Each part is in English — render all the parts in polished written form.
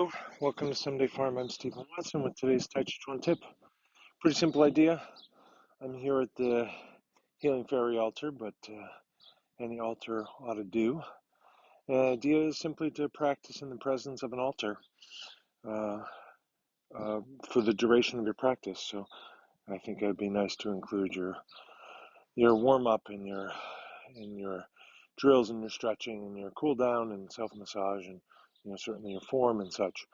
Hello, welcome to Someday Farm. I'm Stephen Watson with today's Tàijíquán Tip. Pretty simple idea. I'm here at the Healing Fairy altar, but any altar ought to do. The idea is simply to practice in the presence of an altar for the duration of your practice. So I think it'd be nice to include your warm up and your drills and your stretching and your cool down and self massage and certainly your form and such.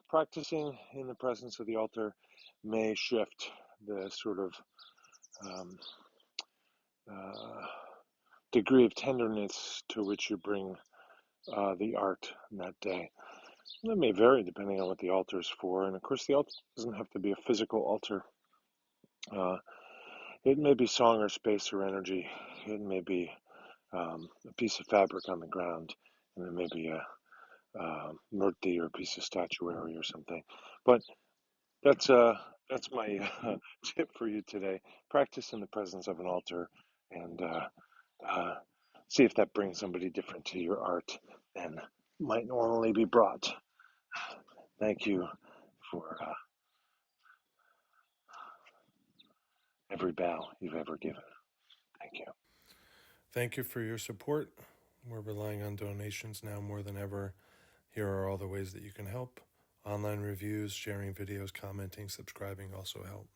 Practicing in the presence of the altar may shift the sort of degree of tenderness to which you bring the art that day. That may vary depending on what the altar is for, and of course the altar doesn't have to be a physical altar. It may be song or space or energy. It may be a piece of fabric on the ground, and it may be a murti or a piece of statuary or something. But that's my tip for you today. Practice in the presence of an altar and see if that brings somebody different to your art than might normally be brought. Thank you for every bow you've ever given. Thank you. Thank you for your support. We're relying on donations now more than ever. Here are all the ways that you can help. Online reviews, sharing videos, commenting, subscribing also help.